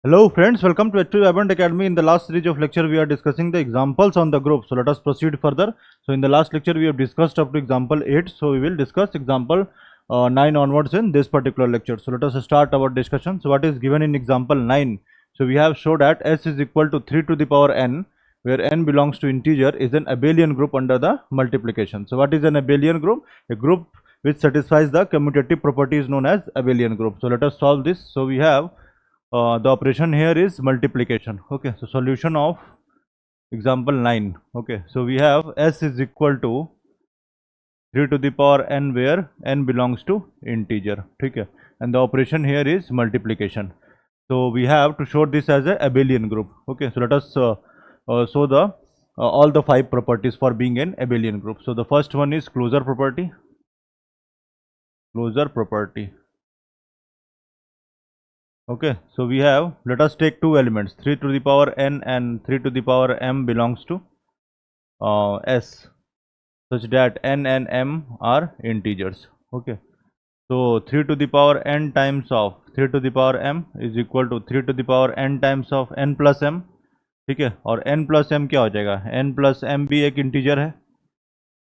Hello friends, welcome to Active Event Academy. In the last series of lecture, we are discussing the examples on the group. So let us proceed further. So in the last lecture, we have discussed up to example 8. So we will discuss example 9 onwards in this particular lecture. So let us start our discussion. So what is given in example 9? So we have showed that S is equal to 3 to the power n, where n belongs to integer, is an abelian group under the multiplication. So what is an abelian group? A group which satisfies the commutative property is known as abelian group. So let us solve this. So we have the operation here is multiplication. Okay, so solution of example 9. Okay, so we have S is equal to 3 to the power n, where n belongs to integer. Okay, and the operation here is multiplication. So we have to show this as a abelian group. Okay, so let us show the all the 5 properties for being an abelian group. So the first one is closure property. Closure property. Okay, so we have, let us take two elements, 3 to the power n and 3 to the power m belongs to S, such that n and m are integers. Okay, so 3 to the power n times of 3 to the power m is equal to 3 to the power n times of n plus m. ठीक है, और n plus m क्या हो जाएगा, n plus m भी एक integer है.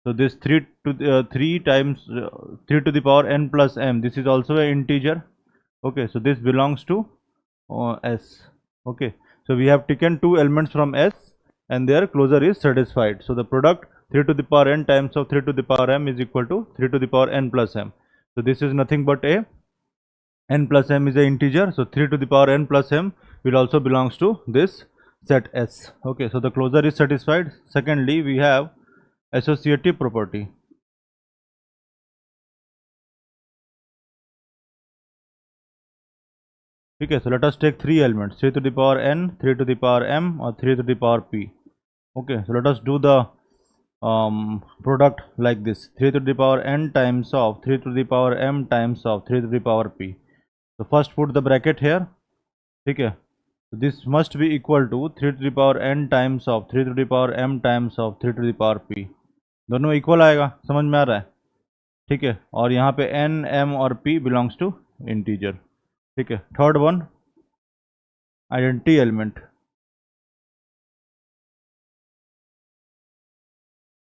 So this 3 times 3 to the power n plus m, this is also an integer. Okay, so this belongs to S. Okay, so we have taken two elements from S and their closure is satisfied. So the product 3 to the power n times of 3 to the power m is equal to 3 to the power n plus m. So this is nothing but a n plus m is a integer. So 3 to the power n plus m will also belongs to this set S. Okay, so the closure is satisfied. Secondly, we have associative property. Okay, so let us take three elements, 3 to the power n, 3 to the power m, or 3 to the power p. Okay, so let us do the product like this, 3 to the power n times of 3 to the power m times of 3 to the power p. So first put the bracket here. Okay, so this must be equal to 3 to the power n times of 3 to the power m times of 3 to the power p. दोनों equal आएगा, समझ में आ रहा है? ठीक है, और यहाँ पे n, m और p बिलोंग्स टू इंटीजर. ठीक है, third one identity element.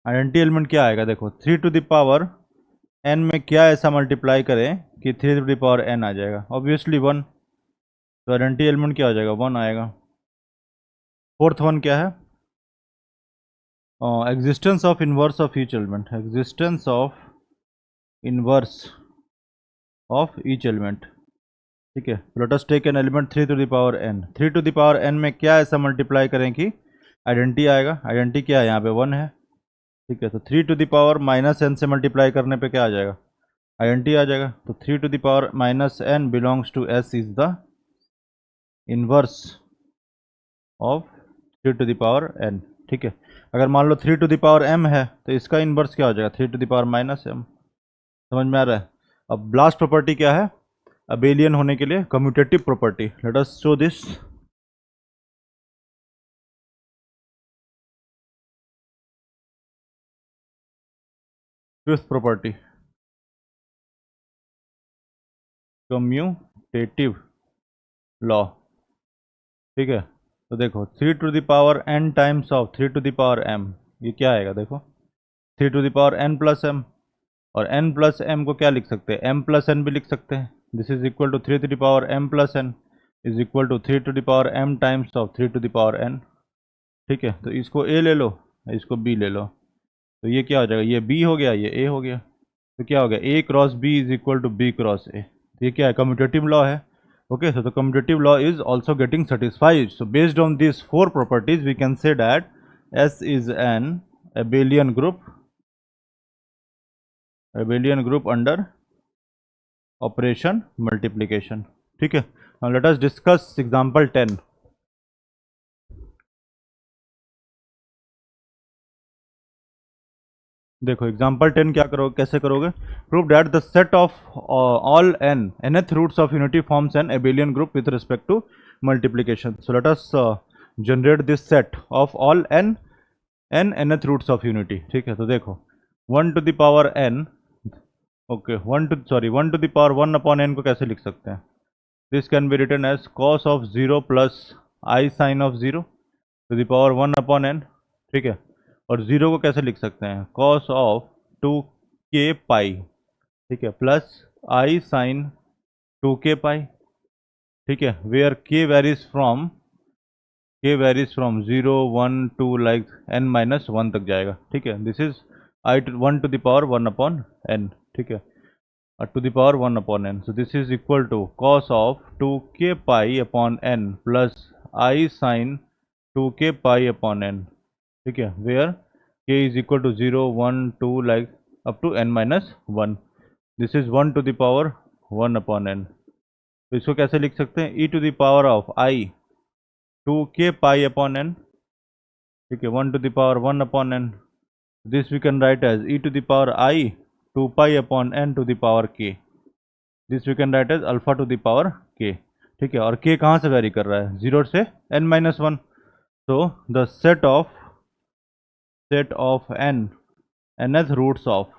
Identity element क्या आएगा, देखो 3 टू द पावर n में क्या ऐसा मल्टीप्लाई करें कि 3 टू द पावर n आ जाएगा, ऑब्वियसली 1. तो आइडेंटिटी एलिमेंट क्या हो जाएगा, 1 आएगा. फोर्थ वन क्या है, existence of inverse of each element. Existence of inverse of each element. ठीक है, let us take an element 3 to the power n. 3 to the power n में क्या ऐसा मल्टीप्लाई करें कि आइडेंटिटी आएगा. आइडेंटिटी क्या है, यहाँ पे 1 है. ठीक है, तो 3 to the power minus n से मल्टीप्लाई करने पे क्या आ जाएगा, आइडेंटिटी आ जाएगा. तो 3 to the power minus n belongs to S is the inverse of 3 to the power n. ठीक है, अगर मान लो 3 टू द पावर m है तो इसका इनवर्स क्या हो जाएगा, 3 to the power minus m. समझ में आ रहा है? अब लास्ट प्रॉपर्टी क्या है, अबेलियन होने के लिए commutative property. Let us show this. Fifth property, commutative law. ठीक है, तो देखो 3 to the power n times of 3 to the power m, ये क्या आएगा, देखो 3 to the power n plus m, और n प्लस m को क्या लिख सकते हैं, m प्लस n भी लिख सकते हैं. This is equal to 3 to the power m plus n is equal to 3 to the power m times of 3 to the power n. ठीक है, तो इसको a ले लो, इसको b ले लो, तो ये क्या हो जाएगा, ये b हो गया, ये a हो गया. तो क्या हो गया, a cross b is equal to b cross a. तो ये क्या है, कम्यूटेटिव लॉ है. Okay, so the commutative law is also getting satisfied. So based on these four properties, we can say that S is an abelian group under operation multiplication. ठीक है, now let us discuss example 10. देखो example 10 क्या करोगे, कैसे करोगे, prove that the set of all n nth roots of unity forms an abelian group with respect to multiplication. So let us generate this set of all n nth roots of unity. ठीक है, तो देखो 1 to the power n. Okay, 1 to the power 1 upon n को कैसे लिख सकते हैं, this can be written as cos of 0 plus i sine of 0 to the power 1 upon n, ठीक है। और 0 को कैसे लिख सकते हैं, cos ऑफ 2k पाई, ठीक है, plus i sine 2k pi, ठीक है, where k varies from 0 1 2 like n minus 1 तक जाएगा, ठीक है। This is i 1 to the power 1 upon n, ठीक है, to the power 1 upon n। So this is equal to cos of 2k pi upon n plus i sine 2k pi upon n, ठीक है, where k is equal to 0 1 2 like up to n minus 1। This is 1 to the power 1 upon n। तो इसको कैसे लिख सकते हैं, e to the power of i 2k pi upon n, ठीक है, 1 to the power 1 upon n। This we can write as e to the power i 2 pi upon n to the power k। This we can write as alpha to the power k, ठीक है। और k कहाँ से very कर रहा है, 0 से n minus 1। तो the set of n as roots of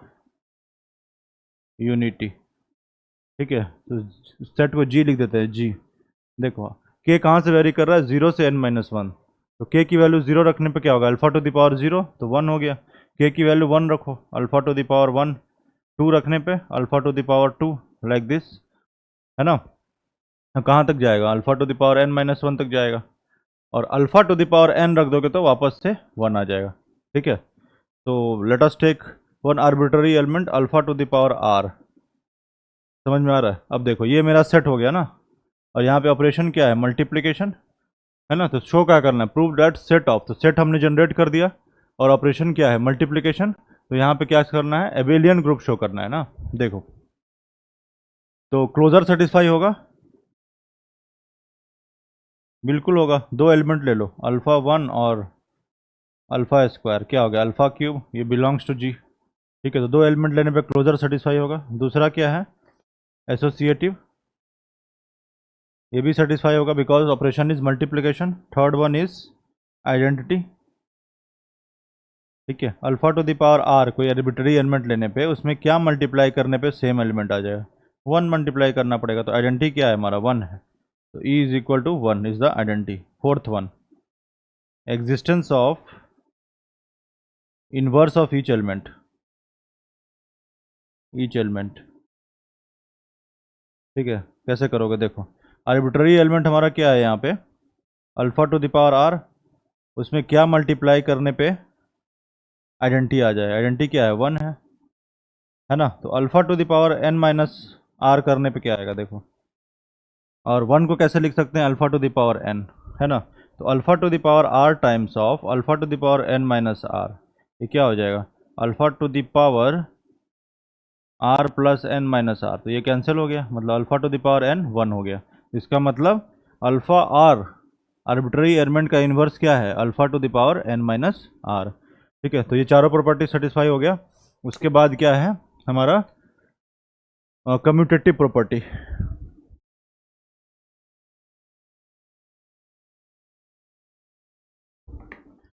unity, ठीक है। तो सेट को g लिख देते हैं, g। देखो k कहाँ से वेरी कर रहा है, 0 से n माइनस 1। तो k की वैल्यू 0 रखने पे क्या होगा, अल्फा टू द पावर 0 तो 1 हो गया। k की वैल्यू 1 रखो, अल्फा टू द पावर 1, 2 रखने पे alpha to the power 2, like this, है ना। कहाँ तक जाएगा, alpha to the power n minus 1 तक जाएगा। और alpha to the power n रख दोगे तो वापस से 1 आ जाएगा, ठीक है। तो let us take one arbitrary element alpha to the power r। समझ में आ रहा है। अब देखो ये मेरा सेट हो गया ना, और यहाँ पे ऑपरेशन क्या है, मल्टीप्लिकेशन, है ना। तो शो क्या करना है, प्रूव दैट सेट ऑफ, तो सेट हमने जनरेट कर दिया, और ऑपरेशन क्या है, मल्टीप्लिकेशन। तो यहाँ पे क्या करना है, एबेलियन ग्रुप शो करना है ना। देखो तो क्लोजर सेटिस्फाई होगा, बिल्कुल होगा। दो एलिमेंट ले लो, अल्फा 1 और अल्फा स्क्वायर, क्या हो गया, अल्फा क्यूब, ये बिलोंग्स टू जी, ठीक है। तो दो एलिमेंट लेने पे क्लोजर सेटिस्फाई होगा। दूसरा क्या है, एसोसिएटिव, ये भी सेटिस्फाई होगा because operation is multiplication. Third one is identity, ठीक है। Alpha to the power r, कोई आर्बिट्ररी एलिमेंट लेने पे उसमें क्या मल्टीप्लाई करने पे सेम एलिमेंट आ जाएगा, 1 मल्टीप्लाई करना पड़ेगा। तो आइडेंटिटी क्या है हमारा, 1 है। तो e is equal to 1 is the identity. Fourth one, existence of inverse of each element, ठीक है। कैसे करोगे, देखो आर्बिट्ररी एलिमेंट हमारा क्या है यहाँ पे, alpha to the power r, उसमें क्या मल्टीप्लाई करने पे आइडेंटिटी आ जाए, आइडेंटिटी क्या है, 1 है ना। तो alpha to the power n minus r करने पे क्या आएगा, देखो। और 1 को कैसे लिख सकते हैं, alpha to the power n, है ना। तो alpha to the power r times of alpha to the power n minus r, ये क्या हो जाएगा, alpha to the power r plus n minus r. तो ये कैंसिल हो गया, मतलब alpha to the power n 1 हो गया। इसका मतलब अल्फा r आर्बिट्ररी एलिमेंट का इन्वर्स क्या है, alpha to the power n minus are, ठीक है। तो ये चारों प्रॉपर्टी सेटिस्फाई हो गया। उसके बाद क्या है हमारा कम्यूटेटिव प्रॉपर्टी।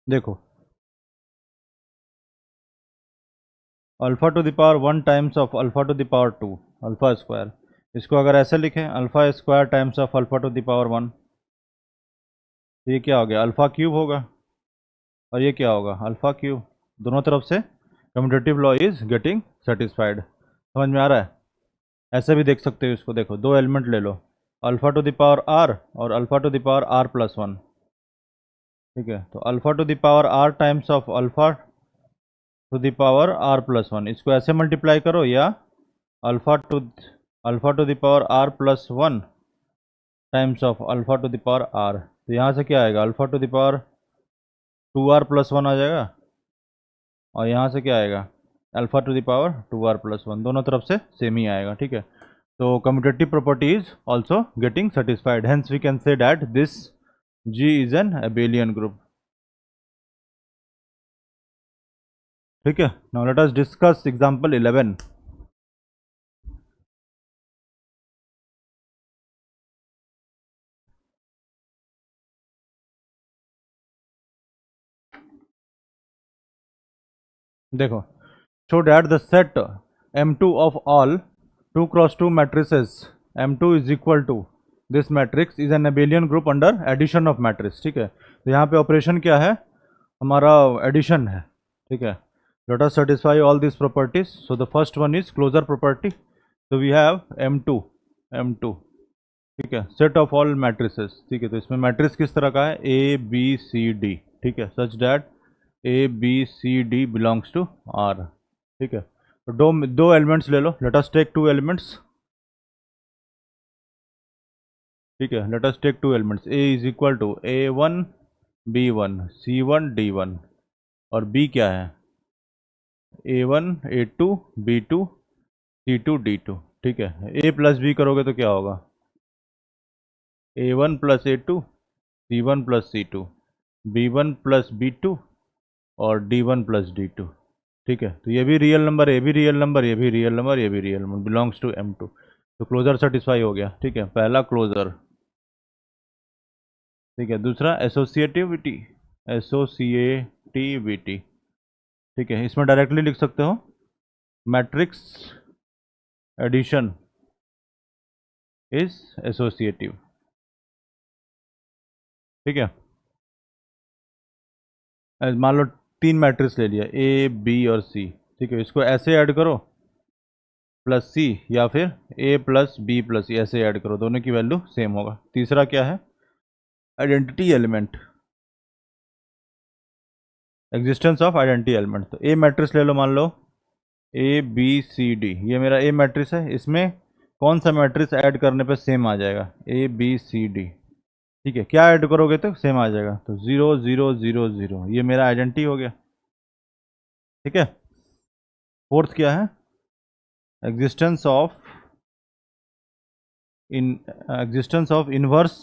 देखो alpha to the power 1 times of alpha to the power 2 alpha square, इसको अगर ऐसे लिखें, alpha square times of alpha to the power 1, तो ये क्या हो गया, अल्फा क्यूब होगा। और ये क्या होगा, अल्फा क्यूब। दोनों तरफ से commutative law is getting satisfied. समझ में आ रहा है। ऐसे भी देख सकते हो इसको, देखो दो एलिमेंट ले लो, alpha to the power R और alpha to the power R plus 1, ठीक है। तो alpha to the power R times of alpha to the power R plus 1, इसको ऐसे मल्टीप्लाई करो, या alpha to the power R plus 1 times of alpha to the power R. तो यहाँ से क्या आएगा, alpha to the power 2r plus 1 आ जाएगा, और यहाँ से क्या आएगा, alpha to the power 2r plus 1, दोनों तरफ से सेम ही आएगा, ठीक है। तो commutative property is also getting satisfied, hence we can say that this G is an abelian group, ठीक है। Now let us discuss example 11। देखो, show that the set M2 of all 2 cross 2 matrices M2 is equal to this matrix is an abelian group under addition of matrix, ठीक है। तो यहाँ पे operation क्या है, हमारा एडिशन है, ठीक है। Let us satisfy all this properties. So the first one is closure property. तो वी हैव M2, ठीक है, सेट ऑफ ऑल मैट्रिसेस, ठीक है। तो इसमें मैट्रिक्स किस तरह का है, ABCD, ठीक है, such that ABCD belongs to R, ठीक है। तो दो एलिमेंट्स ले लो, let us take two elements, ठीक है। Let us take two elements, A is equal to A1 B1 C1 D1, और B क्या है, A1 A2 B2 C2 D2, ठीक है। A प्लस B करोगे तो क्या होगा, A1 plus A2 C1 plus C2 B1 plus B2 और D1 प्लस D2, ठीक है। तो ये भी रियल नंबर, ये भी रियल नंबर, ये भी रियल नंबर, ये भी real number, belongs to M2। तो क्लोजर सेटिस्फाई हो गया, ठीक है, पहला क्लोजर, ठीक है। दूसरा एसोसिएटिविटी, एसोसिएटिविटी, ठीक है। इसमें डायरेक्टली लिख सकते हो मैट्रिक्स एडिशन इज एसोसिएटिव, ठीक है। मान लो तीन मैट्रिक्स ले लिया A B और C, ठीक है। इसको ऐसे ऐड करो प्लस C, या फिर A plus B plus C ऐसे ऐड करो, दोनों की वैल्यू सेम होगा। तीसरा क्या है, identity element, existence of identity element. तो ए मैट्रिक्स ले लो, मान लो ABCD, ये मेरा ए मैट्रिक्स है, इसमें कौन सा मैट्रिक्स ऐड करने पे सेम आ जाएगा, ABCD, ठीक है। क्या ऐड करोगे तो सेम आ जाएगा, तो 0 0 0 0, ये मेरा आइडेंटिटी हो गया, ठीक है। फोर्थ क्या है, existence of inverse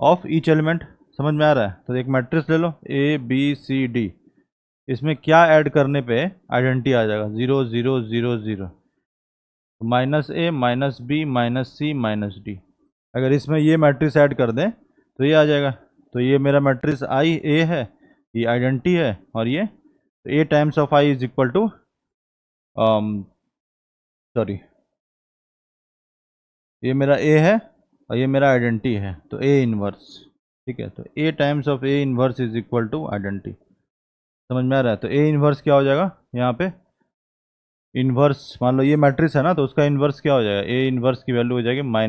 of each element, समझ में आ रहा है। तो एक मैट्रिक्स ले लो ABCD, इसमें क्या ऐड करने पे आइडेंटिटी आ जाएगा, 0 0 0 0, -A -B -C -D। अगर इसमें ये मैट्रिक्स ऐड कर दें तो ये आ जाएगा। तो ये मेरा मैट्रिक्स A है, ये आइडेंटिटी है, और ये A times of I is equal to sorry, ये मेरा A है और ये मेरा आइडेंटिटी है, तो A इनवर्स, ठीक है। तो A times of A inverse is equal to identity, समझ में आ रहा है। तो A इनवर्स क्या हो जाएगा यहाँ पे, इनवर्स मान लो ये मैट्रिक्स है ना, तो उसका इनवर्स क्या हो जाएगा, A इनवर्स की वैल्यू हो जाएगी -A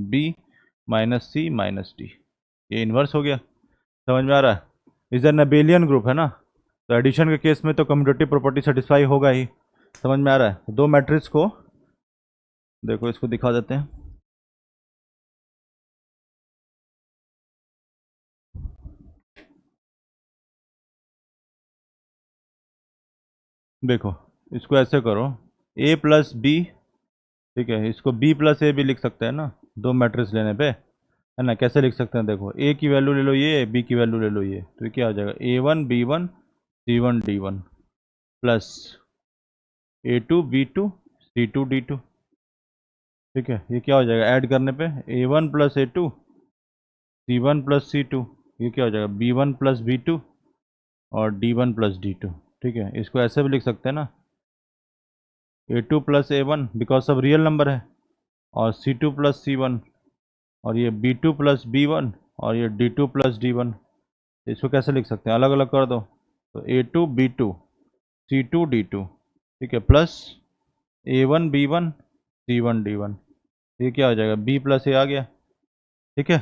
-B -C -D, ये इनवर्स हो गया, समझ में आ रहा है। इज एन अबेलियन ग्रुप है ना, तो एडिशन के केस में तो कम्यूटेटिव प्रॉपर्टी सेटिस्फाई होगा ही, समझ में आ रहा है। दो मैट्रिक्स को देखो, इसको दिखा देते हैं, देखो इसको ऐसे करो A प्लस बी, ठीक है, इसको B प्लस A भी लिख सकते हैं ना, दो मैट्रिक्स लेने पे, है ना। कैसे लिख सकते हैं, देखो A की वैल्यू ले लो ये, B की वैल्यू ले लो ये, तो ये क्या हो जाएगा, A1 B1 C1 D1 plus A2 B2 C2 D2, ठीक है। ये क्या हो जाएगा, ऐड करने पे A1 plus A2 C1 plus C2, ये क्या हो जाएगा B1 प्लस B2 और D1 प्लस D2, ठीक है। इसको ऐसे भी लिख सकते हैं ना, A2 plus A1 because of real number है, और C2 प्लस C1, और ये B2 प्लस B1 और ये D2 प्लस D1। इसको कैसे लिख सकते हैं, अलग अलग कर दो, तो A2 B2 C2 D2, ठीक है, plus A1 B1 C1 D1, ये क्या हो जाएगा B प्लस A आ गया, ठीक है।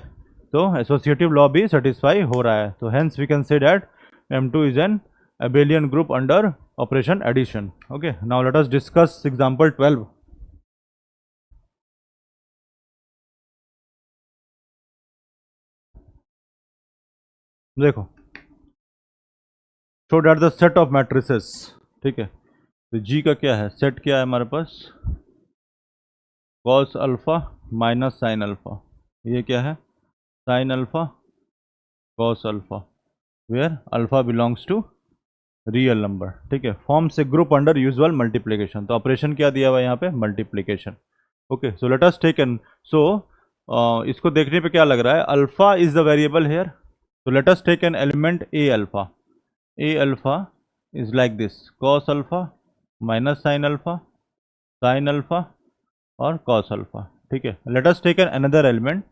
तो एसोसिएटिव लॉ भी सेटिस्फाई हो रहा है, तो hence we can say that M2 is an abelian group under operation addition। okay, now let us discuss example 12। देखो, show that the set of matrices, ठीक है। तो G का क्या है, सेट क्या है हमारे पास, cos alpha minus sine alpha, ये क्या है sine alpha cos alpha, where alpha belongs to real number, ठीक है। Forms a group under usual multiplication, तो ऑपरेशन क्या दिया हुआ है यहाँ पे, multiplication. Okay, so let us take N, so इसको देखने पे क्या लग रहा है, alpha is the variable here, so let us take an element a alpha is like this, cos alpha minus sin alpha और cos alpha, ठीक है. Let us take an another element.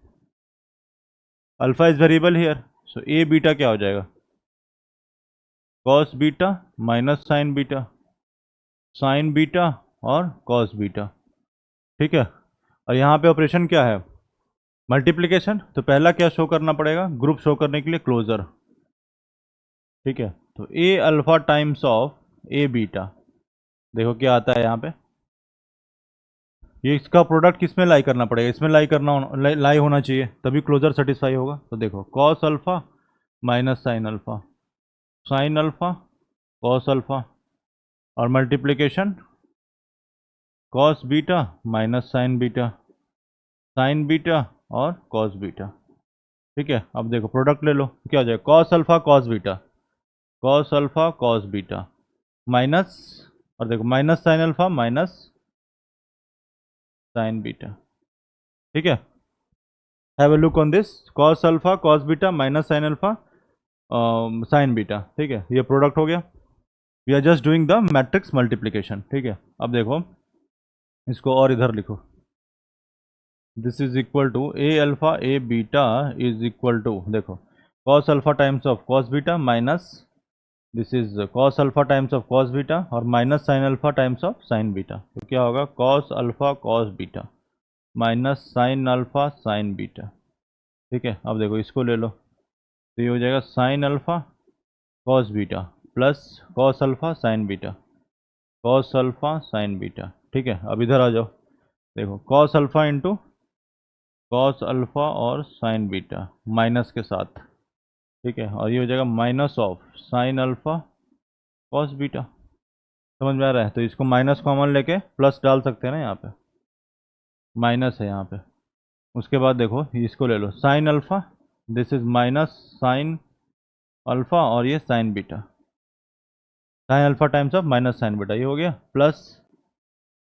Alpha is variable here, so A beta क्या हो जाएगा? Cos beta minus sine beta, sine beta और cos beta. ठीक है. और यहाँ पे ऑपरेशन क्या है? मल्टीप्लिकेशन. तो पहला क्या शो करना पड़ेगा? ग्रुप शो करने के लिए क्लोजर. ठीक है. तो A alpha times of A beta, देखो क्या आता है यहाँ पे. ये इसका प्रोडक्ट किस में लाई करना पड़ेगा? इसमें लाई होना चाहिए, तभी क्लोजर सेटिस्फाई होगा. तो देखो cos alpha minus sine alpha, sine alpha cos alpha, और multiplication cos beta minus sine beta, sine beta और कॉस बीटा. ठीक है. अब देखो प्रोडक्ट ले लो, क्या हो जाएगा? Cos alpha cos beta, cos alpha cos beta minus, और देखो minus sine alpha minus sine beta. ठीक है. Have a look on this. Cos alpha cos beta minus sine alpha sine beta. ठीक है. ये प्रोडक्ट हो गया. We are just doing the matrix multiplication. ठीक है. अब देखो इसको और इधर लिखो. This is equal to A alpha A beta is equal to, देखो cos alpha times of cos beta minus, this is cos alpha times of cos beta और minus sine alpha times of sine beta. तो क्या होगा? Cos alpha cos beta minus sine alpha sine beta. ठीक है. अब देखो इसको ले लो, तो ये हो जाएगा sign alpha cos beta plus cos alpha sine beta, cos alpha sine beta. ठीक है. अब इधर आ जाओ, देखो cos alpha into cos alpha और साइन बीटा माइनस के साथ. ठीक है. और ये हो जाएगा minus of sine alpha cos beta. समझ में आ रहा है? तो इसको माइनस कॉमन लेके प्लस डाल सकते हैं ना, यहाँ पे माइनस है यहाँ पे. उसके बाद देखो इसको ले लो sine alpha, this is minus sine alpha और ये sine beta, sine alpha times of minus sine beta, ये हो गया plus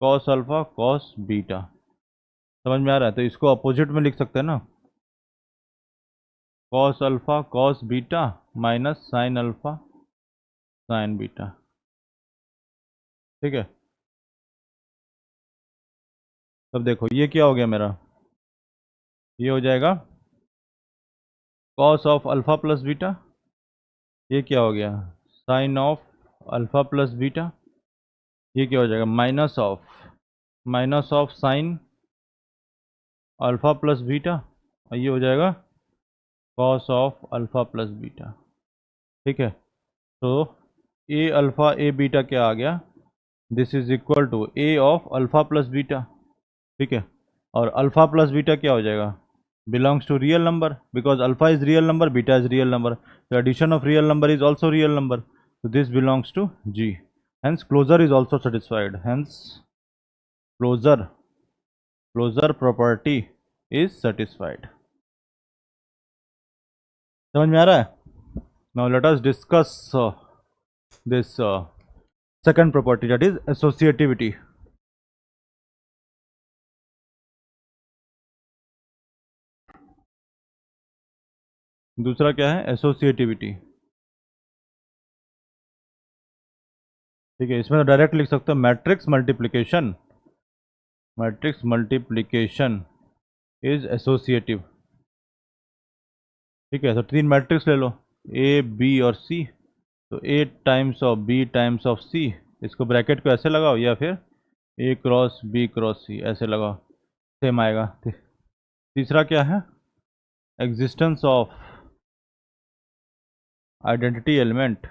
cos alpha cos beta. समझ में आ रहा है? तो इसको अपोजिट में लिख सकते हैं ना, cos alpha cos beta minus sine alpha sine beta. ठीक है. तब देखो ये क्या हो गया मेरा? ये हो जाएगा cos of alpha plus beta. ये क्या हो गया? Sine of alpha plus beta. ये क्या हो जाएगा? Minus of sine alpha plus beta, और ये हो जाएगा cos of alpha plus beta. ठीक है. तो ए अल्फा ए बीटा क्या आ गया? This is equal to A of alpha plus beta. ठीक है. और अल्फा प्लस बीटा क्या हो जाएगा? Belongs to real number, because alpha is real number, beta is real number. The addition of real number is also real number, so this belongs to G. Hence closure is also satisfied. Hence closure property is satisfied. समझ में आ रहा है? Now let us discuss this second property, that is associativity. दूसरा क्या है? Associativity. ठीक है. इसमें तो डायरेक्ट लिख सकते हो matrix multiplication, matrix multiplication is associative. ठीक है. तो तीन मैट्रिक्स ले लो, ए बी और सी. तो A times of B times of C, इसको ब्रैकेट को ऐसे लगाओ या फिर A cross B cross C ऐसे लगाओ, सेम आएगा. तीसरा क्या है? Existence of identity element.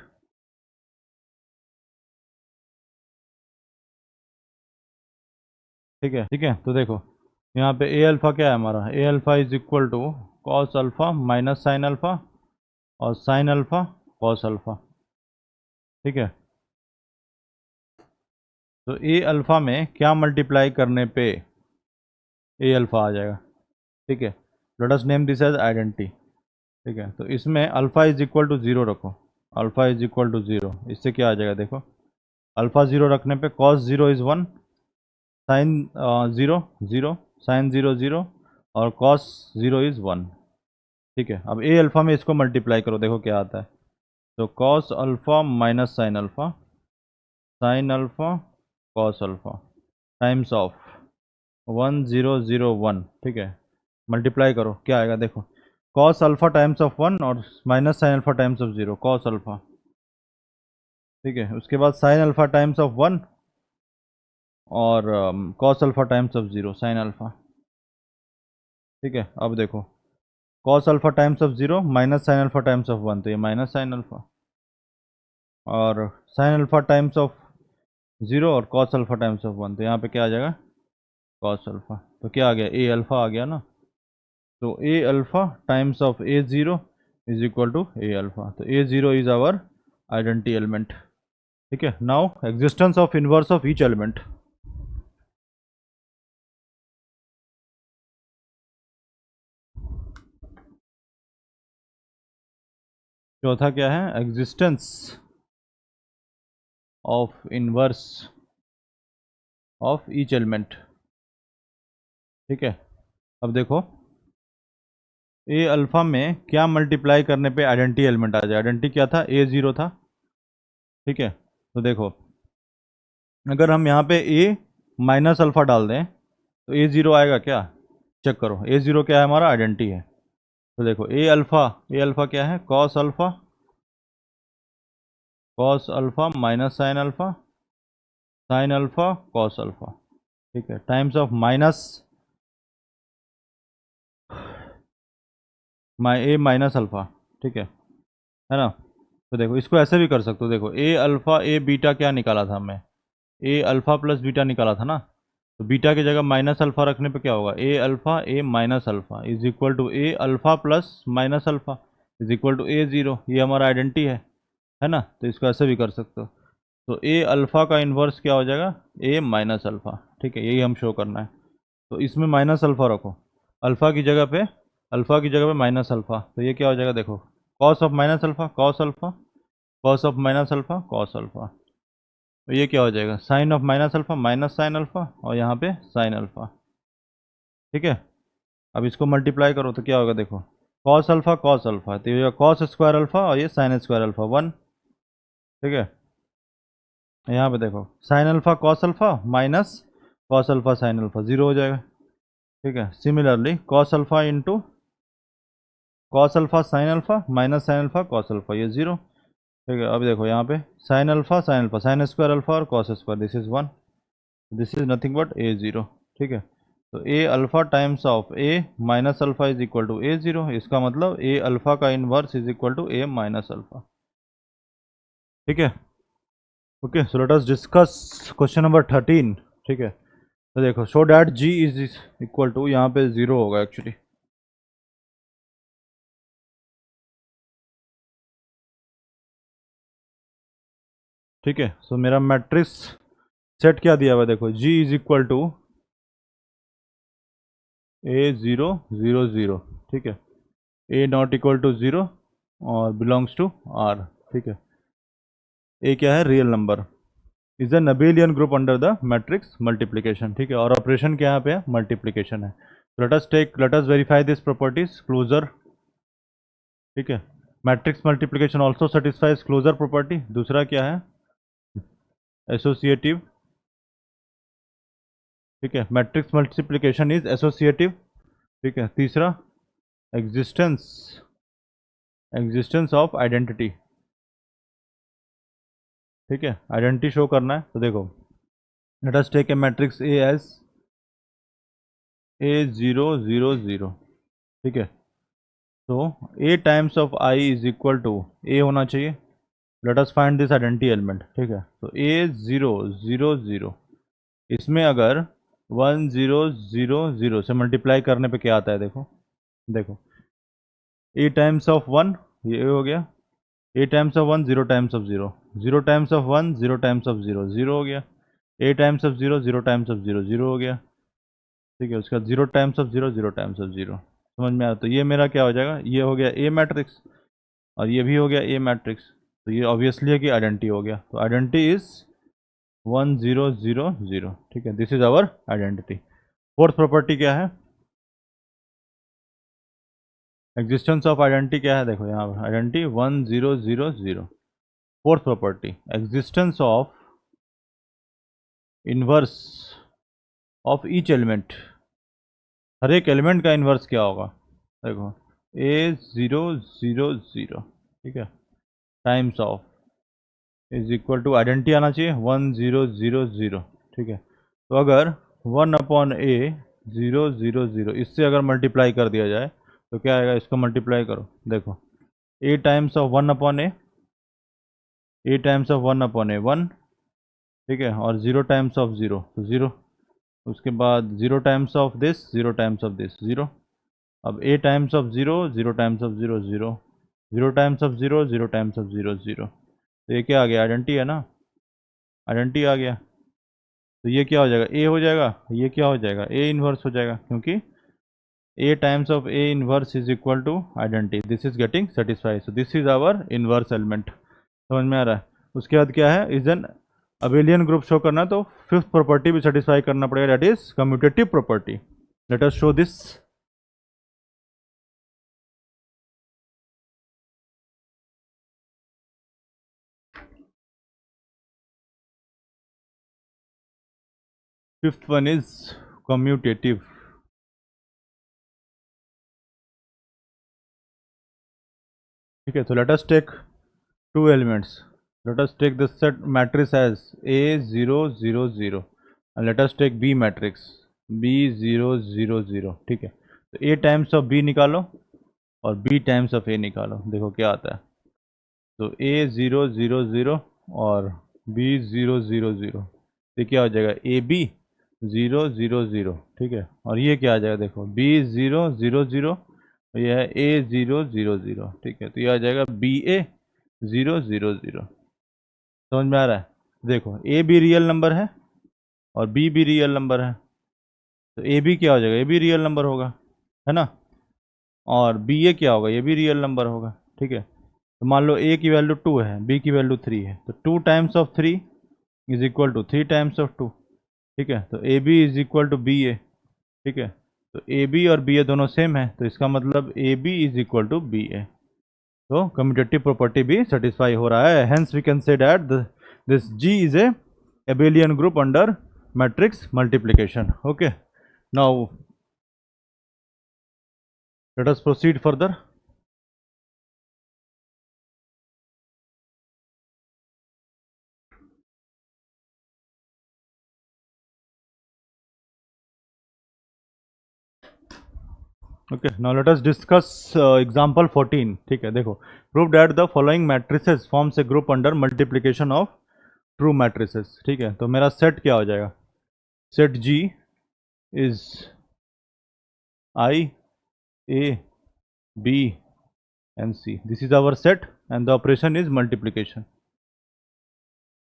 ठीक है. ठीक है. तो देखो यहाँ पे ए अल्फ़ा क्या है हमारा? A alpha is equal to cos alpha minus sine alpha और साइन अल्फ़ा कॉस अल्फ़ा. ठीक है. तो ए अल्फ़ा में क्या मल्टीप्लाई करने पे ए अल्फ़ा आ जाएगा? ठीक है. Let us name this as identity. ठीक है. तो इसमें alpha is equal to zero रखो, alpha is equal to zero. इससे क्या आ जाएगा? देखो अल्फ़ा ज़ीरो रखने पे cos zero is one, sine zero zero, sine zero zero और कॉस ज़ीरो इज़ वन. ठीक है. अब ए अल्फ़ा में इसको मल्टीप्लाई करो, देखो क्या आता है. तो cos alpha minus sine alpha, sine alpha cos alpha times of 1001, ठीक है, मल्टीप्लाई करो क्या आएगा देखो, कॉस अल्फा टाइम्स ऑफ 1 और minus sine alpha times of 0, cos alpha, ठीक है, उसके बाद साइन अल्फा टाइम्स ऑफ 1 और cos alpha times of 0, sine alpha, ठीक है। अब देखो cos alpha times of 0 minus sine alpha times of 1, तो ये माइनस साइन अल्फा, और साइन अल्फा टाइम्स ऑफ 0 और कॉस अल्फा टाइम्स ऑफ 1, तो यहाँ पे क्या आ जाएगा, कॉस अल्फा, तो क्या आ गया, ए अल्फा आ गया ना, तो A alpha times of A zero is equal to A alpha, तो A zero is our identity element, ठीक है। Now existence of inverse of each element, चौथा क्या है, existence of inverse of each element, ठीक है। अब देखो ए अल्फा में क्या मल्टीप्लाई करने पे आइडेंटिटी एलिमेंट आ जाए, आइडेंटिटी क्या था, ए ज़ीरो था, ठीक है। तो देखो अगर हम यहाँ पे ए माइनस अल्फ़ा डाल दें तो ए ज़ीरो आएगा क्या, चेक करो, ए ज़ीरो क्या है, हमारा आइडेंटिटी है। तो देखो ए अल्फ़ा क्या है, cos alpha minus sine alpha cos alpha, ठीक है, times of minus A minus alpha, ठीक है ना। तो देखो इसको ऐसे भी कर सकते हो, देखो ए अल्फ़ा ए बीटा क्या निकाला था हमने, ए अल्फ़ा प्लस बीटा निकाला था ना, तो बीटा की जगह माइनस अल्फ़ा रखने पे क्या होगा, A alpha A minus alpha is equal to A alpha plus minus alpha is equal to A zero, ये हमारा आइडेंटिटी है ना। तो इसको ऐसे भी कर सकते हो, तो ए अल्फ़ा का इन्वर्स क्या हो जाएगा, ए माइनस अल्फ़ा, ठीक है, यही हम शो करना है। तो इसमें माइनस अल्फ़ा रखो, अल्फ़ा की जगह पे माइनस अल्फ़ा, तो ये क्या हो जाएगा देखो, cos of minus alpha cos alpha, cos of minus alpha cos alpha, तो ये क्या हो जाएगा, sine of minus alpha minus sine alpha और यहाँ पे साइन अल्फ़ा, ठीक है। अब इसको मल्टीप्लाई करो तो क्या होगा देखो, कॉस अल्फ़ा, तो ये कॉस स्क्वायर अल्फ़ा और ये साइन स्क्वायर अल्फ़ा 1, ठीक है। यहाँ पे देखो sine alpha cos alpha minus cos alpha sine alpha 0 हो जाएगा, ठीक है। Similarly cos alpha into cos alpha sine alpha cos alpha, ये 0, ठीक है। अब देखो यहाँ पे sine alpha sine square alpha और cos square, this is 1, this is nothing but A zero, ठीक है। तो A alpha times of A minus alpha is equal to A zero, इसका मतलब ए अल्फ़ा का inverse is equal to A minus alpha, ठीक है। Okay, so let us discuss question number 13, ठीक है। तो देखो show that G is equal to, यहाँ पे 0 होगा एक्चुअली, ठीक है। सो मेरा मैट्रिक्स सेट क्या दिया हुआ है देखो, G is equal to A zero zero zero, ठीक है, ए नॉट इक्वल टू 0 और बिलोंग्स टू आर, ठीक है। ए क्या है, real number, is an abelian group under the matrix multiplication, ठीक है, और ऑपरेशन क्या यहाँ पे है, मल्टीप्लिकेशन है। Let us verify this properties closure, ठीक है, matrix multiplication also satisfies closure property, दूसरा क्या है, एसोसिएटिव, ठीक है, मैट्रिक्स मल्टीप्लिकेशन इज एसोसिएटिव, ठीक है। तीसरा एग्जिस्टेंस एग्जिस्टेंस ऑफ आइडेंटिटी, ठीक है, आइडेंटिटी शो करना है। तो देखो let us take a matrix A as A zero zero zero, ठीक है। तो A times of I is equal to A होना चाहिए, let us find this identity element, ठीक है। तो ए ज़ीरो ज़ीरो ज़ीरो, इसमें अगर 1000 से मल्टीप्लाई करने पे क्या आता है देखो, देखो ए टाइम्स ऑफ 1 ये हो गया, A times of 1 0 times of 0, 0 times of 1 0 times of 0 0 हो गया, A times of 0 0 times of 0 0 हो गया, ठीक है। उसके बाद 0 टाइम्स ऑफ 0 0 टाइम्स ऑफ 0, समझ में आया। तो ये मेरा क्या हो जाएगा, ये हो गया ए मैट्रिक्स और ये भी हो गया ए मैट्रिक्स, तो ये ऑब्वियसली है कि आइडेंटिटी हो गया, तो आइडेंटिटी इज 1000, ठीक है, this is our identity. Fourth property क्या है, एग्जिस्टेंस ऑफ आइडेंटिटी क्या है, देखो यहाँ पर identity 1000। Fourth property existence of inverse of each element, हर एक एलिमेंट का इन्वर्स क्या होगा, देखो A0 0 0, ठीक है, times of is equal to identity आना चाहिए 1 0 0 0, ठीक है। तो अगर 1/A 0 0 0 इससे अगर मल्टीप्लाई कर दिया जाए तो क्या आएगा, इसको मल्टीप्लाई करो, देखो A times of 1/A, A times of 1/A 1, ठीक है, और 0 टाइम्स ऑफ 0 तो 0, उसके बाद 0 times of this, 0 times of this 0। अब A times of 0, 0 times of 0 0, 0 times of 0, 0 times of 0 0। तो ये क्या आ गया, आइडेंटिटी है ना, आइडेंटिटी आ गया। तो ये क्या हो जाएगा, ए हो जाएगा, ये क्या हो जाएगा, ए इन्वर्स हो जाएगा, क्योंकि A times of A inverse is equal to identity, this is getting satisfied, so this is our inverse element. समझ में आ रहा है। उसके बाद क्या है, is an abelian group show करना, तो फिफ्थ प्रॉपर्टी भी सेटिस्फाई करना पड़ेगा, that is commutative property. Let us show this. Fifth one is commutative, ठीक है। तो let us take two elements. Let us take this set matrix as A0 0 0 and let us take B matrix B0 0 0, ठीक है। तो A times of B निकालो और B times of A निकालो, देखो क्या आता है। तो A0 0 0 और B0 0 0, ये क्या हो जाएगा, AB0 0 0, ठीक है। और ये क्या आ जाएगा, देखो B0 0 0, ये है A0 0 0, ठीक है। तो ये आ जाएगा BA0 0 0। समझ में आ रहा है। देखो ए भी रियल नंबर है और बी भी रियल नंबर है, तो ए भी क्या हो जाएगा, ए भी रियल नंबर होगा, है ना। और बी ए क्या होगा, ये भी रियल नंबर होगा, ठीक है। तो मान लो ए की वैल्यू 2 है, बी की वैल्यू 3 है, तो 2 times of 3 is equal to 3 times of 2, ठीक है। तो A B is equal to B A, ठीक है। तो ए बी और बी ए दोनों सेम है, तो इसका मतलब A B is equal to B A. तो कम्यूटेटिव प्रॉपर्टी भी सेटिस्फाई हो रहा है, hence we can say that this G is a abelian group under matrix multiplication। Okay, now let us proceed further। okay, now let us discuss example 14, ठीक है। देखो, prove that the following matrices forms a group under multiplication of true matrices, ठीक है। तो मेरा set क्या हो जाएगा, set G is I A B and C, this is our set and the operation is multiplication,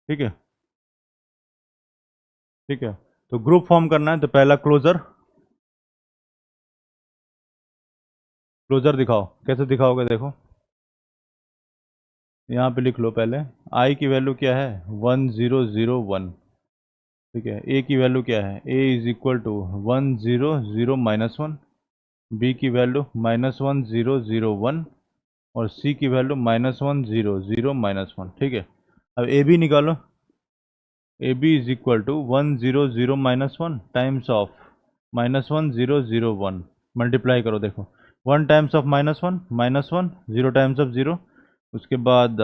ठीक है, ठीक है। तो ग्रुप फॉर्म करना है, तो पहला क्लोजर, क्लोजर दिखाओ, कैसे दिखाओगे, देखो यहाँ पे लिख लो पहले, आई की वैल्यू क्या है 1001, ठीक है। ए की वैल्यू क्या है, ए इज इक्वल टू 100 - 1, बी की वैल्यू -1001 और सी की वैल्यू -100 -1, ठीक है। अब ए बी निकालो, A B is equal to 100 -1 times of -1001, multiply करो, देखो 1 टाइम्स ऑफ -1 0 टाइम्स ऑफ 0, उसके बाद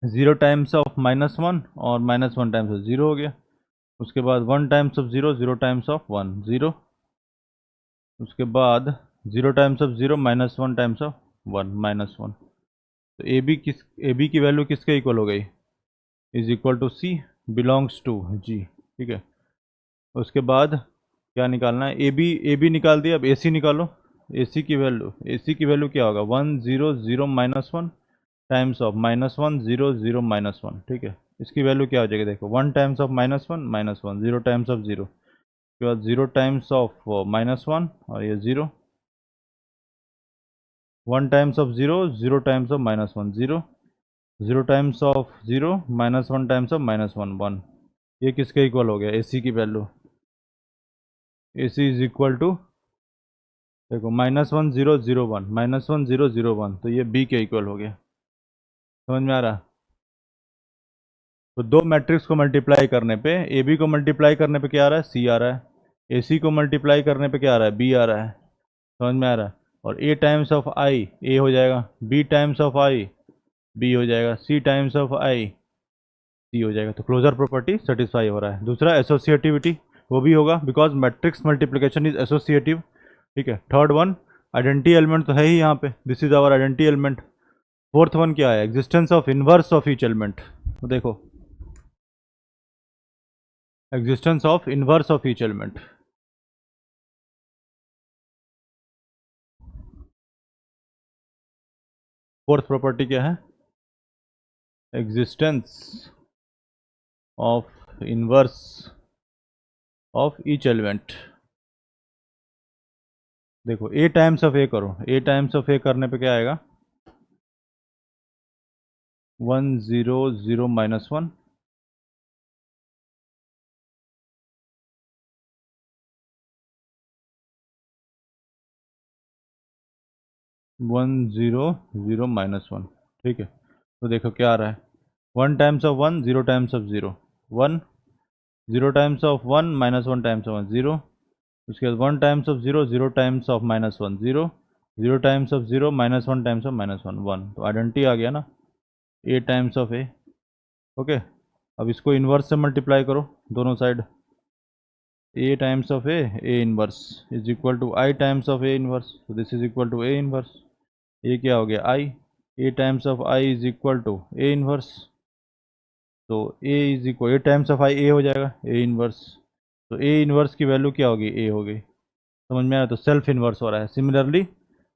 0 टाइम्स ऑफ -1 और -1 टाइम्स ऑफ 0 हो गया, उसके बाद 1 टाइम्स ऑफ 0, 0 टाइम्स ऑफ 1 0, उसके बाद 0 टाइम्स ऑफ 0 -1 टाइम्स ऑफ 1 -1। तो ए बी की वैल्यू किसके इक्वल हो गई, is equal to C belongs to G, ठीक है। उसके बाद क्या निकालना है, ए बी निकाल दिया, अब ए सी निकालो, ए सी की वैल्यू क्या होगा 100 -1 टाइम्स ऑफ -100 -1, ठीक है। इसकी वैल्यू क्या हो जाएगी, देखो 1 टाइम्स ऑफ -1 0 टाइम्स ऑफ 0, उसके बाद 0 टाइम्स ऑफ -1 और ये 0, 1 times of 0 0 times of -1 0, 0 times of 0 -1 times of -1 1। ये किसके इक्वल हो गया, ए सी की value, A C is equal to, देखो -1001 -1001, तो ये बी के इक्वल हो गया। समझ में आ रहा, तो दो मैट्रिक्स को मल्टीप्लाई करने पे, ए बी को मल्टीप्लाई करने पे क्या आ रहा है, सी आ रहा है, ए सी को मल्टीप्लाई करने पे क्या आ रहा है, बी आ रहा है। समझ में आ रहा है। और ए टाइम्स ऑफ आई ए हो जाएगा, B times of I B हो जाएगा, सी टाइम्स ऑफ आई सी हो जाएगा। तो क्लोजर प्रॉपर्टी सेटिस्फाई हो रहा है। दूसरा एसोसिएटिविटी, वो भी होगा because matrix multiplication is associative. ठीक है। थर्ड वन आइडेंटिटी एलिमेंट तो है ही यहाँ पे, this is our identity element. Fourth one क्या है, existence of inverse of each element. तो देखो existence of inverse of each element. Fourth property क्या है, existence of inverse of each element. देखो ए टाइम्स ऑफ ए करो, ए टाइम्स ऑफ ए करने पे क्या आएगा, 1 0 0 -1, 1 0 0 -1। ठीक है। तो देखो क्या आ रहा है, 1 times of 1 0 times of 0 1, 0 times of 1 -1 times of 1 0, उसके बाद 1 times of 0 0 times of -1 0, 0 times of 0 -1 times of -1 1। तो आइडेंटिटी आ गया ना, A times of A. Okay. अब इसको इन्वर्स से मल्टीप्लाई करो दोनों side, A times of A inverse is equal to I times of A inverse. तो this is equal to A inverse, ये क्या हो गया I, A times of I is equal to A inverse. तो A is equal, A times of I A हो जाएगा, ए inverse. तो A inverse की वैल्यू क्या होगी, ए हो गई। समझ में आया। तो सेल्फ इनवर्स हो रहा है। Similarly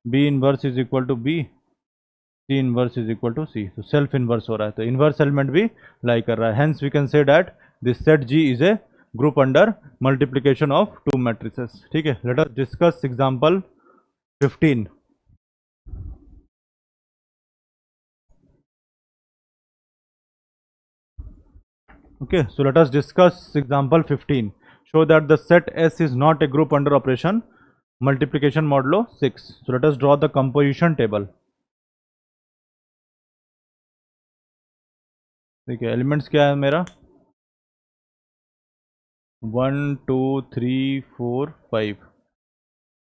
B inverse is equal to B, C inverse is equal to C. तो सेल्फ इनवर्स हो रहा है, तो इनवर्स एलिमेंट भी लाई कर रहा है। Hence we can say that this set G is a group under multiplication of two matrices. ठीक है। Let us discuss example 15। Okay, so let us discuss example 15. Show that the set S is not a group under operation multiplication modulo 6. So let us draw the composition table. देखिए elements क्या है मेरा, 1 2 3 4 5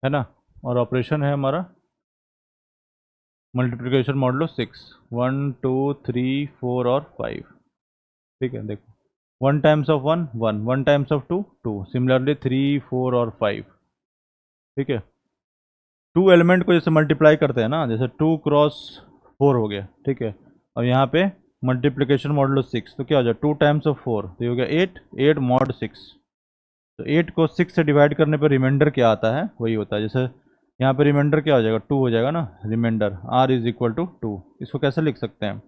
है ना, और operation है हमारा multiplication modulo 6, 1 2 3 4 और 5। ठीक है। देखो 1 times of 1 1, 1 times of 2 2, similarly 3 4 और 5। ठीक है। टू एलिमेंट को जैसे मल्टीप्लाई करते हैं ना, जैसे 2 क्रॉस 4 हो गया। ठीक है। और यहाँ पे मल्टीप्लिकेशन मॉडलो 6, तो क्या हो जाए 2 टाइम्स ऑफ 4, तो ये हो गया 8, 8 मॉड 6। तो 8 को 6 से डिवाइड करने पर रिमाइंडर क्या आता है, वही होता है। जैसे यहाँ पे रिमाइंडर क्या हो जाएगा, 2 हो जाएगा ना, remainder r is equal to 2। इसको कैसे लिख सकते हैं,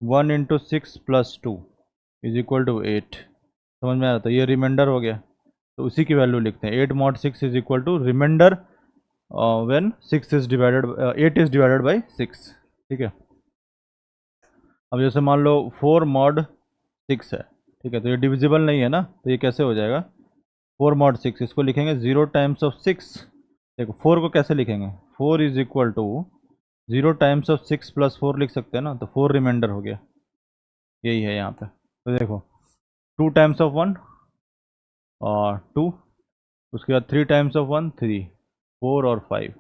1 into 6 plus 2 is equal to 8। समझ में आ रहा था, ये रिमाइंडर हो गया। तो उसी की वैल्यू लिखते हैं, 8 mod 6 is equal to remainder when 6 is divided 8 is divided by 6। ठीक है। अब जैसे मान लो 4 मॉड 6 है। ठीक है। तो ये डिविजिबल नहीं है ना, तो ये कैसे हो जाएगा, 4 मॉड 6, इसको लिखेंगे 0 टाइम्स ऑफ 6। देखो 4 को कैसे लिखेंगे, 4 is equal to 0 times of 6 plus 4 लिख सकते हैं ना, तो 4 रिमाइंडर हो गया, यही है यहाँ पे। तो देखो 2 टाइम्स ऑफ 1 और 2, उसके बाद 3 टाइम्स ऑफ 1 3, 4 और 5।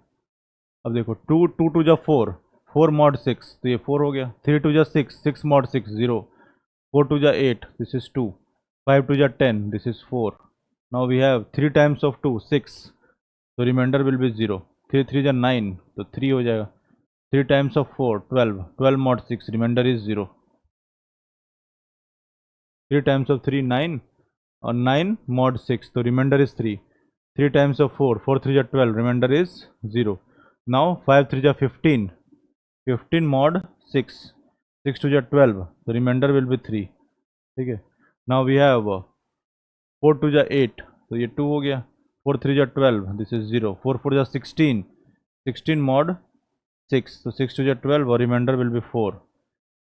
अब देखो 2 2 टू जा 4, 4 मॉड 6, तो ये 4 हो गया। 3 टू जा 6, 6 मॉड 6 0, 4 टू जा 8, दिस इज 2, 5 टू जा 10, this is 4। Now we have 3 times of 2 6, तो रिमाइंडर विल बी 0। 3 3 जा 9, तो 3 हो जाएगा। 3 times of 4 12, 12 mod 6, remainder is 0। 3 times of 3 9 और 9 मॉड 6, तो रिमाइंडर इज 3। 3 टाइम्स ऑफ 4, 4 3 जा 12, रिमाइंडर इज 0। नाउ 5 3 जा 15, 15 मॉड 6, 6 2 जा 12, तो रिमाइंडर विल बी 3। ठीक है। नाउ वी हैव 4 2 जा 8, तो ये 2 हो गया। 4 3 जा 12, दिस इज 0। 4 4 जा 16, 16 मॉड 6, तो 6 2 जा 12 और रिमाइंडर विल बी 4।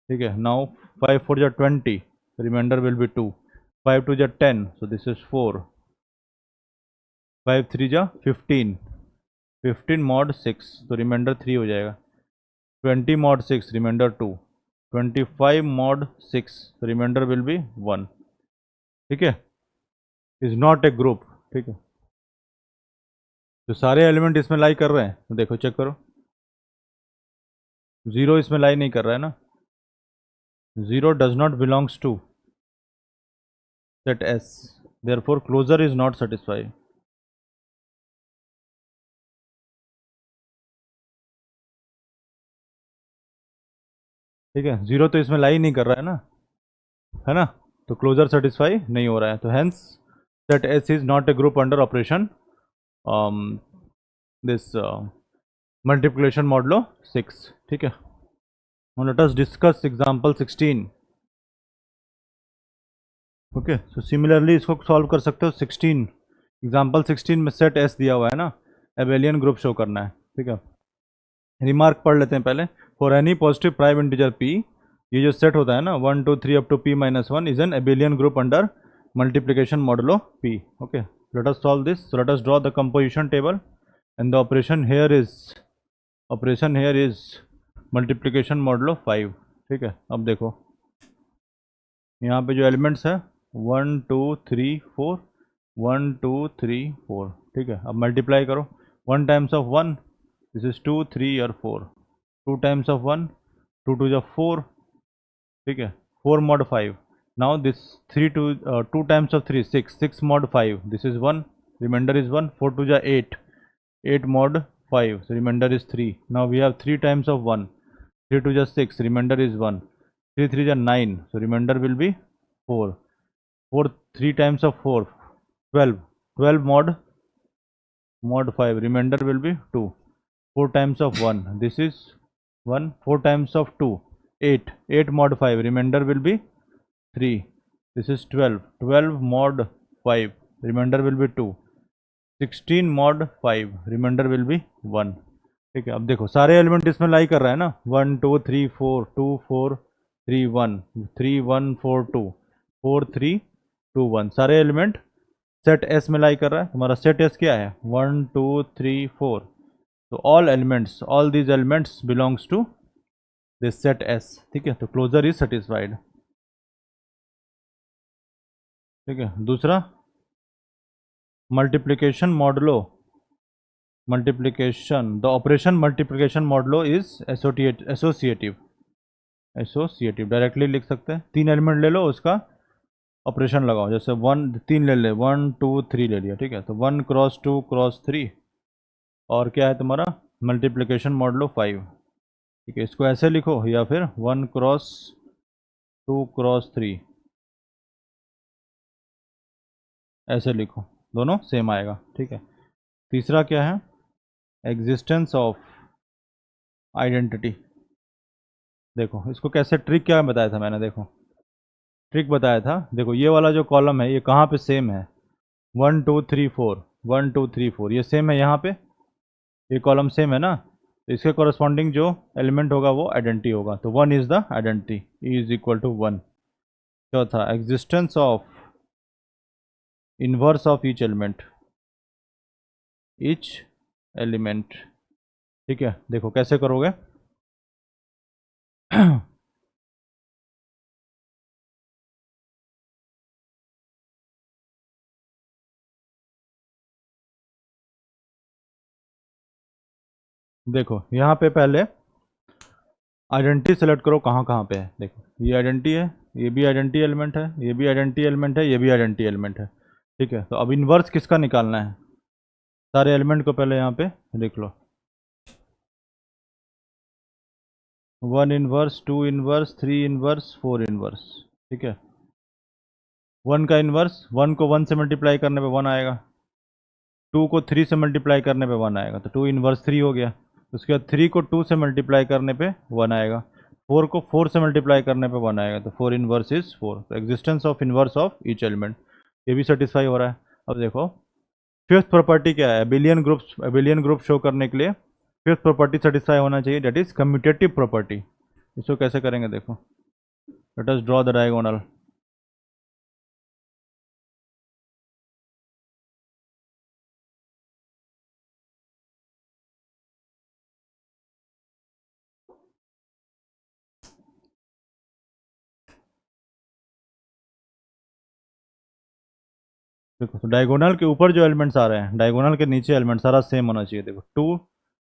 ठीक है। नाउ 5 4 जा 20, रिमाइंडर विल बी 2। 5 2 जा 10, so this is 4। 5 3 जा 15, 15 मॉड 6, तो रिमाइंडर 3 हो जाएगा। 20 mod 6, remainder 2। 25 mod 6, remainder will be 1. ठीक है, इज नॉट ए ग्रुप. ठीक है, तो सारे एलिमेंट इसमें लाई कर रहे हैं. तो देखो चेक करो, 0 इसमें लाई नहीं कर रहा है ना. 0 does not belongs to set S, therefore closure is not satisfied. ठीक है, 0 तो इसमें लाई नहीं कर रहा है ना, तो क्लोजर सेटिस्फाई नहीं हो रहा है. तो hence set S is not a group under operation this multiplication modulo 6. ठीक है, let us discuss example 16. Okay, so similarly इसको सॉल्व कर सकते हो. 16 एग्जांपल 16 में सेट एस दिया हुआ है ना, एबेलियन ग्रुप शो करना है. ठीक है, रिमार्क पढ़ लेते हैं पहले. For any positive prime integer p, ये जो सेट होता है ना 1 2 3 up to p minus 1 is an abelian group under multiplication modulo p. Okay, let us solve this. Let us draw the composition table and the operation here is multiplication modulo 5. ठीक है, अब देखो यहाँ पे जो एलिमेंट्स है 1 2 3 4, 1 2 3 4. ठीक है, अब मल्टीप्लाई करो. 1 टाइम्स ऑफ 1, दिस इज 2 3 और 4. 2 टाइम्स ऑफ 1, 2 2 जा 4. ठीक है, 4 mod 5. Now this 3 2 2 times of 3 6, 6 mod 5, this is 1, remainder is 1. 4 2 जा 8, 8 mod 5, so remainder is 3. Now we have 3 times of 1, 3 2 just 6, remainder is 1. 3 3 just 9, so remainder will be 4. 4 3 times of 4, 12. 12 mod 5, remainder will be 2. 4 times of 1, this is 1. 4 times of 2, 8. 8 mod 5, remainder will be 3. This is 12. 12 mod 5, remainder will be 2. 16 mod 5, reminder will be 1. ठीक है, अब देखो सारे element इसमें लाई कर रहा है ना. 1 2 3 4, 2 4 3 1, 3 1 4 2, 4 3 2 1. सारे एलिमेंट सेट एस में लाई कर रहा है. हमारा सेट एस क्या है 1 2 3 4. तो all these elements belongs to this set S. ठीक है, तो क्लोजर इज सेटिस्फाइड. ठीक है, दूसरा multiplication modulo multiplication, the operation multiplication modulo is associative directly लिख सकते हैं. 3 एलिमेंट ले लो, उसका ऑपरेशन लगाओ. जैसे 1 3 ले ले, 1 2 3 ले लिया. ठीक है, तो 1 क्रॉस 2 क्रॉस 3, और क्या है तुम्हारा मल्टीप्लिकेशन मॉडुलो 5. ठीक है, इसको ऐसे लिखो या फिर 1 क्रॉस 2 क्रॉस 3 ऐसे लिखो, दोनों सेम आएगा. ठीक है, तीसरा क्या है एग्जिस्टेंस ऑफ आइडेंटिटी. देखो इसको कैसे, ट्रिक क्या बताया था मैंने, देखो ट्रिक बताया था. देखो ये वाला जो कॉलम है ये कहाँ पे सेम है 1 2 3 4, 1 2 3 4, ये सेम है यहाँ पे, ये कॉलम सेम है ना. तो इसके कॉरस्पॉन्डिंग जो एलिमेंट होगा वो आइडेंटिटी होगा. तो 1 is the identity, E is equal to 1. चौथा existence of inverse of each element. ठीक है, देखो कैसे करोगे देखो यहाँ पे पहले आइडेंटिटी सेलेक्ट करो कहाँ कहाँ पे है. देखो ये आइडेंटिटी है, ये भी आइडेंटिटी एलिमेंट है, ये भी आइडेंटिटी एलिमेंट है, ये भी आइडेंटिटी एलिमेंट है. ठीक है, तो अब इन्वर्स किसका निकालना है, सारे एलिमेंट को पहले यहाँ पे लिख लो. 1 इनवर्स, 2 इनवर्स, 3 इनवर्स, 4 इनवर्स. ठीक है, 1 का इन्वर्स, 1 को 1 से मल्टीप्लाई करने पे 1 आएगा, 2 को 3 से मल्टीप्लाई करने पे 1 आएगा, तो 2 इनवर्स 3 हो गया. उसके बाद 3 को 2 से मल्टीप्लाई करने पे 1 आएगा, 4 को 4 से मल्टीप्लाई करने पे 1 आएगा, तो 4 इनवर्स इज 4. तो existence of inverse of each element, ये भी सेटिस्फाई हो रहा है. अब देखो फिफ्थ प्रॉपर्टी क्या है, एबिलियन ग्रुप शो करने के लिए फिफ्थ प्रॉपर्टी सेटिस्फाई होना चाहिए, दैट इज कम्यूटेटिव प्रॉपर्टी. इसको कैसे करेंगे देखो, let us draw the diagonal. देखो तो डायगोनल के ऊपर जो एलिमेंट्स आ रहे हैं, डायगोनल के नीचे एलिमेंट सारा सेम होना चाहिए। देखो 2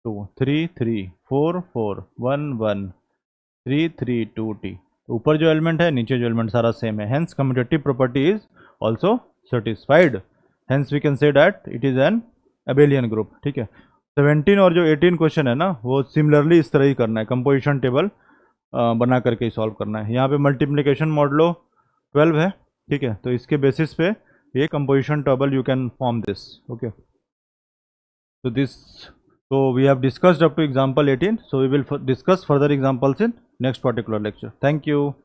2 3 3 4 4 1 1 3 3 2 t। ऊपर जो एलिमेंट है, नीचे जो एलिमेंट सारा सेम है, hence commutative property is also satisfied. Hence we can say that it is an abelian group. ठीक है, 17 और जो 18 क्वेश्चन है ना, वो सिमिलरली इस तरह ही करना है, कंपोजिशन टेबल बना करके ही सॉल्व करना है। यहाँ पे मल्टीप्लिकेशन मॉडलो 12 है। ठीक है, तो इसके बेसिस पे ये composition table you can form this. Okay, so this, so we have discussed up to example 18, so we will discuss further examples in next particular lecture. Thank you.